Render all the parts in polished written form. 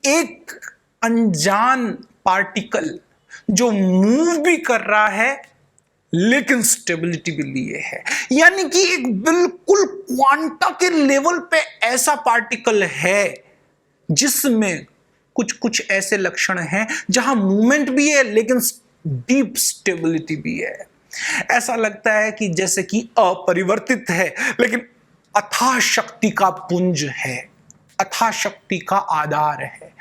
एक अनजान पार्टिकल जो मूव भी कर रहा है लेकिन स्टेबिलिटी भी लिए है। यानी कि एक बिल्कुल क्वांटा के लेवल पे ऐसा पार्टिकल है जिसमें कुछ कुछ ऐसे लक्षण हैं जहां मूवमेंट भी है लेकिन डीप स्टेबिलिटी भी है। ऐसा लगता है कि जैसे कि अपरिवर्तित है लेकिन अथाह शक्ति का पुंज है, अथाह शक्ति का आधार है।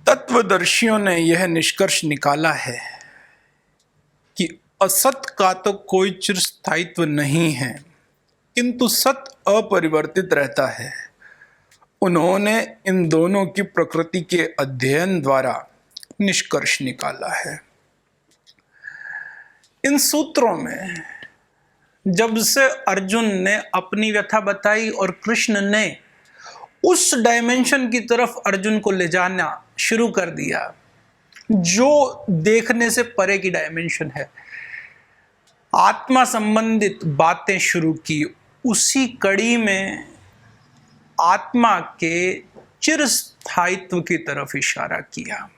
तत्वदर्शियों ने यह निष्कर्ष निकाला है कि असत का तो कोई चिरस्थायित्व नहीं है, किंतु सत अपरिवर्तित रहता है। उन्होंने इन दोनों की प्रकृति के अध्ययन द्वारा निष्कर्ष निकाला है। इन सूत्रों में जब से अर्जुन ने अपनी व्यथा बताई और कृष्ण ने उस डायमेंशन की तरफ अर्जुन को ले जाना शुरू कर दिया जो देखने से परे की डायमेंशन है, आत्मा संबंधित बातें शुरू की, उसी कड़ी में आत्मा के चिरस्थायित्व की तरफ इशारा किया।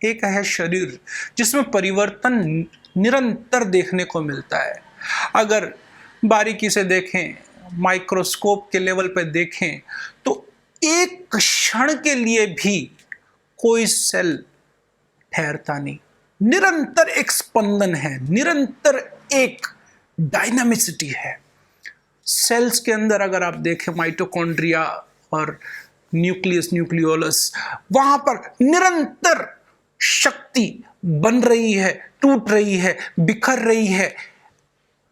एक है शरीर जिसमें परिवर्तन निरंतर देखने को मिलता है। अगर बारीकी से देखें, माइक्रोस्कोप के लेवल पर देखें तो एक क्षण के लिए भी कोई सेल ठहरता नहीं, निरंतर एक स्पंदन है, निरंतर एक डायनामिसिटी है। सेल्स के अंदर अगर आप देखें माइटोकॉन्ड्रिया और न्यूक्लियस, न्यूक्लियोलस, वहां पर निरंतर शक्ति बन रही है, टूट रही है, बिखर रही है,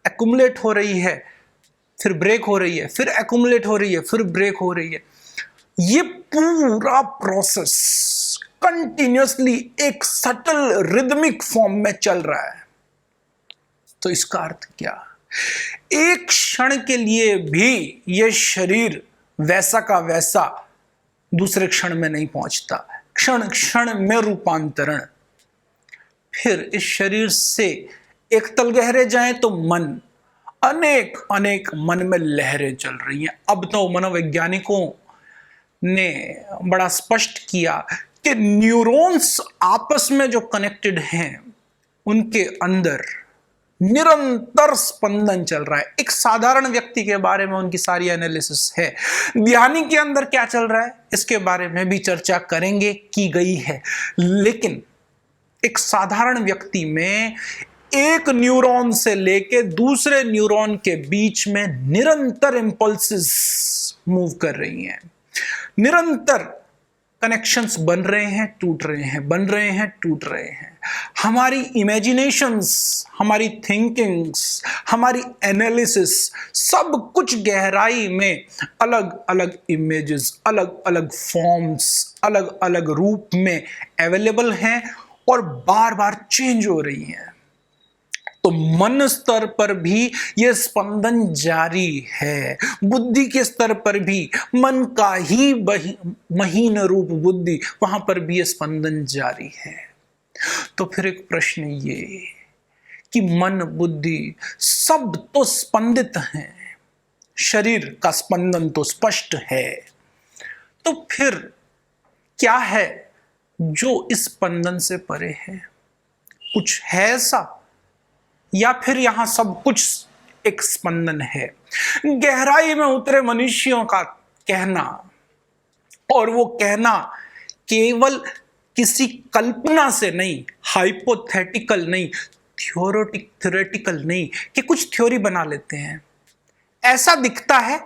एक्युमुलेट हो रही है, फिर ब्रेक हो रही है, फिर एक्युमुलेट हो रही है, फिर ब्रेक हो रही है। ये पूरा प्रोसेस कंटिन्यूअसली एक सटल रिदमिक फॉर्म में चल रहा है। तो इसका अर्थ क्या? एक क्षण के लिए भी यह शरीर वैसा का वैसा दूसरे क्षण में नहीं पहुंचता, क्षण क्षण में रूपांतरण। फिर इस शरीर से एक तल गहरे जाएं तो मन, अनेक अनेक मन में लहरें चल रही हैं। अब तो मनोवैज्ञानिकों ने बड़ा स्पष्ट किया कि न्यूरॉन्स आपस में जो कनेक्टेड हैं उनके अंदर निरंतर स्पंदन चल रहा है। एक साधारण व्यक्ति के बारे में उनकी सारी एनालिसिस है। ध्यानी के अंदर क्या चल रहा है इसके बारे में भी चर्चा करेंगे, की गई है। लेकिन एक साधारण व्यक्ति में एक न्यूरॉन से लेके दूसरे न्यूरॉन के बीच में निरंतर इंपल्सेस मूव कर रही हैं, निरंतर कनेक्शंस बन रहे हैं, टूट रहे हैं, बन रहे हैं, टूट रहे हैं। हमारी इमेजिनेशंस, हमारी थिंकिंग्स, हमारी एनालिसिस, सब कुछ गहराई में अलग अलग इमेजेस, अलग अलग फॉर्म्स, अलग अलग रूप में अवेलेबल हैं और बार बार चेंज हो रही हैं। तो मन स्तर पर भी यह स्पंदन जारी है, बुद्धि के स्तर पर भी मन का ही महीन रूप बुद्धि, वहां पर भी यह स्पंदन जारी है। तो फिर एक प्रश्न ये कि मन बुद्धि सब तो स्पंदित हैं, शरीर का स्पंदन तो स्पष्ट है, तो फिर क्या है जो इस स्पंदन से परे है? कुछ है ऐसा या फिर यहां सब कुछ एक स्पंदन है? गहराई में उतरे मनुष्यों का कहना, और वो कहना केवल किसी कल्पना से नहीं, हाइपोथेटिकल नहीं, थ्योरेटिकल नहीं कि कुछ थ्योरी बना लेते हैं, ऐसा दिखता है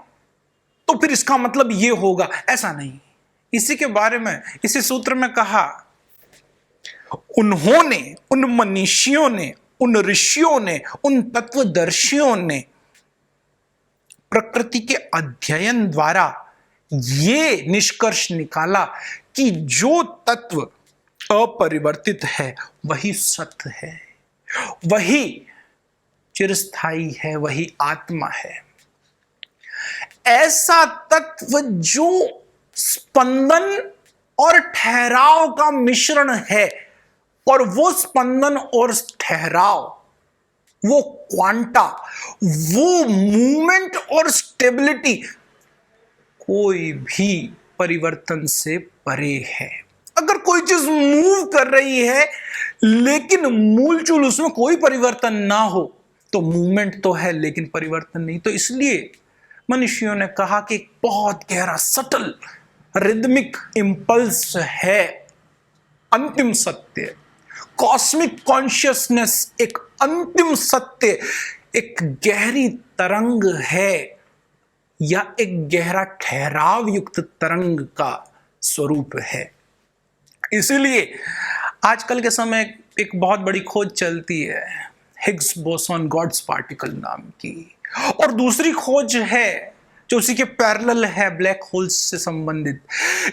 तो फिर इसका मतलब ये होगा, ऐसा नहीं। इसी के बारे में इसी सूत्र में कहा, उन्होंने, उन मनीषियों ने, उन ऋषियों ने, उन तत्वदर्शियों ने प्रकृति के अध्ययन द्वारा ये निष्कर्ष निकाला कि जो तत्व अपरिवर्तित है वही सत्य है, वही चिरस्थायी है, वही आत्मा है। ऐसा तत्व जो स्पंदन और ठहराव का मिश्रण है, और वो स्पंदन और ठहराव, वो क्वांटा, वो मूवमेंट और स्टेबिलिटी कोई भी परिवर्तन से परे है। अगर कोई चीज मूव कर रही है लेकिन मूलचूल उसमें कोई परिवर्तन ना हो तो मूवमेंट तो है लेकिन परिवर्तन नहीं। तो इसलिए मनुष्यों ने कहा कि एक बहुत गहरा सटल रिदमिक इंपल्स है अंतिम सत्य, कॉस्मिक कॉन्शियसनेस एक अंतिम सत्य, एक गहरी तरंग है या एक गहरा ठहराव युक्त तरंग का स्वरूप है। इसीलिए आजकल के समय एक बहुत बड़ी खोज चलती है हिग्स बोसॉन गॉड्स पार्टिकल नाम की, और दूसरी खोज है जो उसी के पैरेलल है ब्लैक होल्स से संबंधित।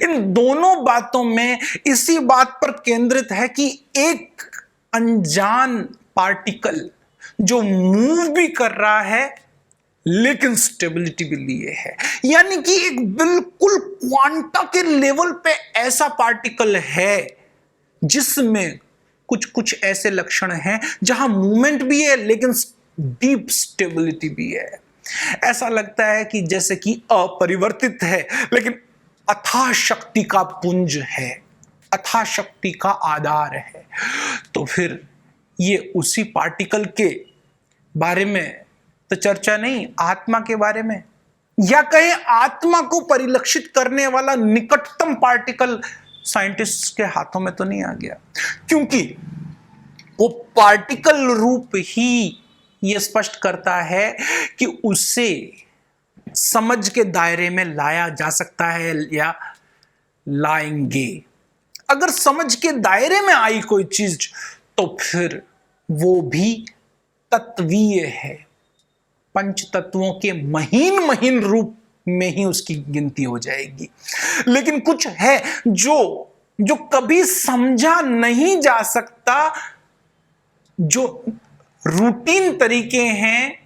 इन दोनों बातों में इसी बात पर केंद्रित है कि एक अनजान पार्टिकल जो मूव भी कर रहा है लेकिन स्टेबिलिटी भी लिए है, यानी कि एक बिल्कुल क्वांटा के लेवल पे ऐसा पार्टिकल है जिसमें कुछ कुछ ऐसे लक्षण हैं जहां मूवमेंट भी है लेकिन डीप स्टेबिलिटी भी है। ऐसा लगता है कि जैसे कि अपरिवर्तित है लेकिन अथाह शक्ति का पुंज है, अथाह शक्ति का आधार है। तो फिर ये उसी पार्टिकल के बारे में तो चर्चा नहीं, आत्मा के बारे में, या कहें आत्मा को परिलक्षित करने वाला निकटतम पार्टिकल साइंटिस्ट के हाथों में तो नहीं आ गया, क्योंकि वो पार्टिकल रूप ही ये स्पष्ट करता है कि उसे समझ के दायरे में लाया जा सकता है या लाएंगे। अगर समझ के दायरे में आई कोई चीज तो फिर वो भी तत्वीय है, पंच तत्वों के महीन महीन रूप में ही उसकी गिनती हो जाएगी। लेकिन कुछ है जो कभी समझा नहीं जा सकता, जो रूटीन तरीके हैं,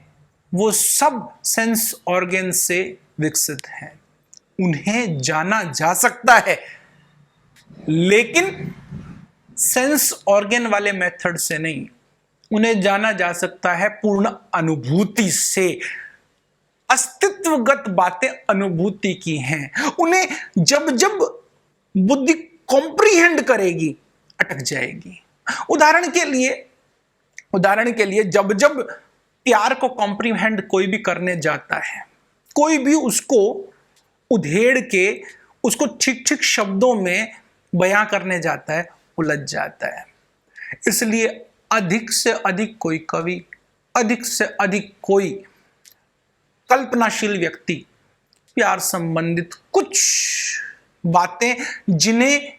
वो सब सेंस ऑर्गन से विकसित हैं, उन्हें जाना जा सकता है लेकिन सेंस ऑर्गन वाले मेथड से नहीं। उन्हें जाना जा सकता है पूर्ण अनुभूति से। अस्तित्वगत बातें अनुभूति की हैं, उन्हें जब जब बुद्धि कॉम्प्रीहेंड करेगी अटक जाएगी। उदाहरण के लिए जब जब प्यार को कॉम्प्रीहेंड कोई भी करने जाता है, कोई भी उसको उधेड़ के उसको ठीक ठीक शब्दों में बयां करने जाता है, उलझ जाता है। इसलिए अधिक से अधिक कोई कवि, अधिक से अधिक कोई कल्पनाशील व्यक्ति प्यार संबंधित कुछ बातें जिन्हें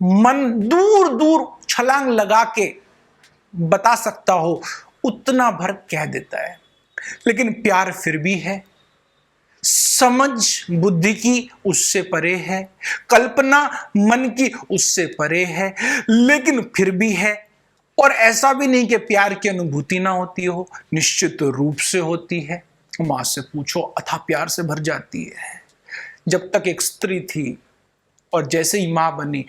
मन दूर दूर छलांग लगा के बता सकता हो उतना भर कह देता है। लेकिन प्यार फिर भी है, समझ बुद्धि की उससे परे है, कल्पना मन की उससे परे है, लेकिन फिर भी है। और ऐसा भी नहीं कि प्यार की अनुभूति ना होती हो, निश्चित रूप से होती है। मां से पूछो, अथाह प्यार से भर जाती है। जब तक एक स्त्री थी और जैसे ही मां बनी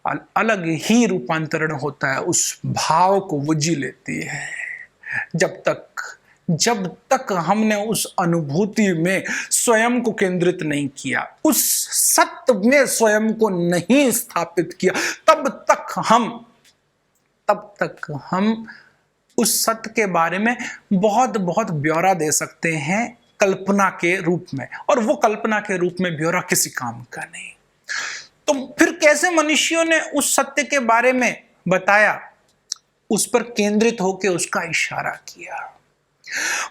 अलग ही रूपांतरण होता है, उस भाव को वो जी लेती है। जब तक हमने उस अनुभूति में स्वयं को केंद्रित नहीं किया, उस सत्य में स्वयं को नहीं स्थापित किया, तब तक हम उस सत्य के बारे में बहुत बहुत ब्यौरा दे सकते हैं कल्पना के रूप में, और वो कल्पना के रूप में ब्यौरा किसी काम का नहीं। तो फिर कैसे मनुष्यों ने उस सत्य के बारे में बताया, उस पर केंद्रित होकर उसका इशारा किया।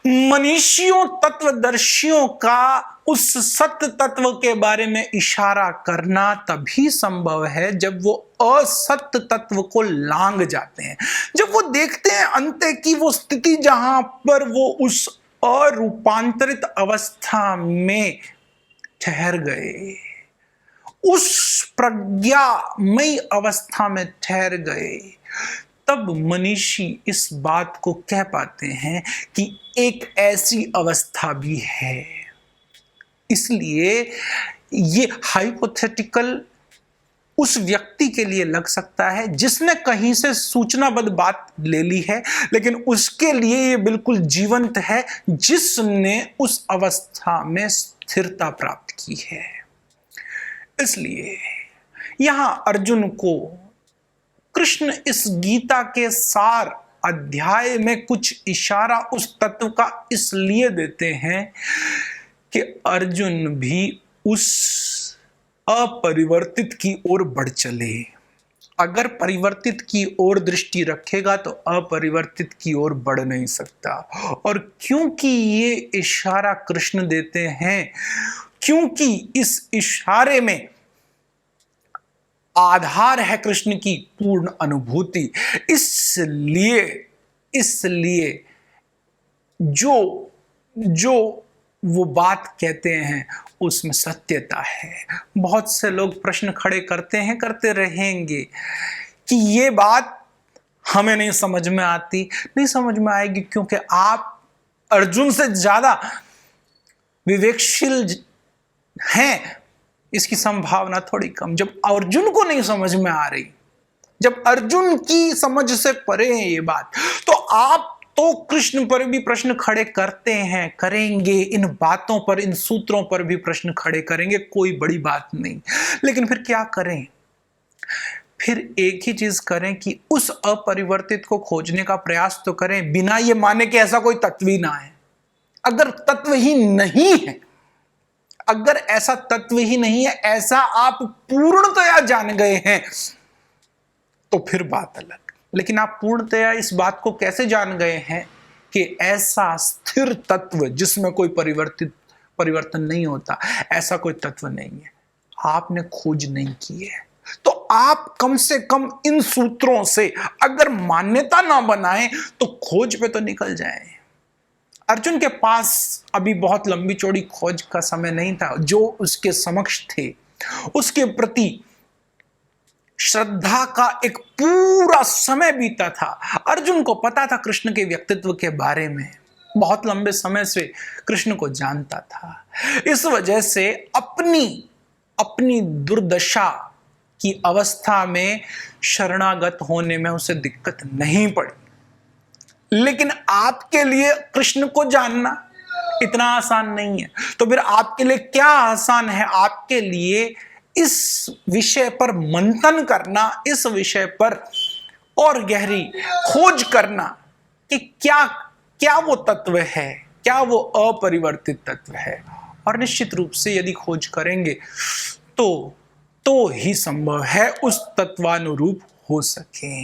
मनीषियों तत्वदर्शियों का उस सत्य तत्व के बारे में इशारा करना तभी संभव है जब वो असत्य तत्व को लांग जाते हैं, जब वो देखते हैं अंत की वो स्थिति जहां पर वो उस अरूपांतरित अवस्था में ठहर गए, उस प्रज्ञामयी अवस्था में ठहर गए, तब मनीषी इस बात को कह पाते हैं कि एक ऐसी अवस्था भी है। इसलिए ये हाइपोथेटिकल उस व्यक्ति के लिए लग सकता है जिसने कहीं से सूचनाबद्ध बात ले ली है, लेकिन उसके लिए ये बिल्कुल जीवंत है जिसने उस अवस्था में स्थिरता प्राप्त की है। इसलिए यहां अर्जुन को कृष्ण इस गीता के सार अध्याय में कुछ इशारा उस तत्व का इसलिए देते हैं कि अर्जुन भी उस अपरिवर्तित की ओर बढ़ चले। अगर परिवर्तित की ओर दृष्टि रखेगा तो अपरिवर्तित की ओर बढ़ नहीं सकता। और क्योंकि ये इशारा कृष्ण देते हैं, क्योंकि इस इशारे में आधार है कृष्ण की पूर्ण अनुभूति, इसलिए जो वो बात कहते हैं उसमें सत्यता है। बहुत से लोग प्रश्न खड़े करते रहेंगे कि ये बात हमें नहीं समझ में आती, नहीं समझ में आएगी क्योंकि आप अर्जुन से ज्यादा विवेकशील हैं, इसकी संभावना थोड़ी कम। जब अर्जुन को नहीं समझ में आ रही, जब अर्जुन की समझ से परे है ये बात, तो आप तो कृष्ण पर भी प्रश्न खड़े करते हैं, करेंगे, इन बातों पर, इन सूत्रों पर भी प्रश्न खड़े करेंगे, कोई बड़ी बात नहीं। लेकिन फिर क्या करें? फिर एक ही चीज करें कि उस अपरिवर्तित को खोजने का प्रयास तो करें, बिना ये माने कि ऐसा कोई तत्व ही ना है। अगर तत्व ही नहीं है, अगर ऐसा तत्व ही नहीं है, ऐसा आप पूर्णतया जान गए हैं, तो फिर बात अलग। लेकिन आप पूर्णतया इस बात को कैसे जान गए हैं कि ऐसा स्थिर तत्व जिसमें कोई परिवर्तन नहीं होता, ऐसा कोई तत्व नहीं है? आपने खोज नहीं की है। तो आप कम से कम इन सूत्रों से अगर मान्यता ना बनाएं तो खोज पे तो निकल जाएं। अर्जुन के पास अभी बहुत लंबी चौड़ी खोज का समय नहीं था। जो उसके समक्ष थे उसके प्रति श्रद्धा का एक पूरा समय बीता था। अर्जुन को पता था कृष्ण के व्यक्तित्व के बारे में, बहुत लंबे समय से कृष्ण को जानता था। इस वजह से अपनी दुर्दशा की अवस्था में शरणागत होने में उसे दिक्कत नहीं पड़ी। लेकिन आपके लिए कृष्ण को जानना इतना आसान नहीं है। तो फिर आपके लिए क्या आसान है? आपके लिए इस विषय पर मंथन करना, इस विषय पर और गहरी खोज करना कि क्या वो तत्व है, क्या वो अपरिवर्तित तत्व है। और निश्चित रूप से यदि खोज करेंगे तो ही संभव है उस तत्वानुरूप हो सके।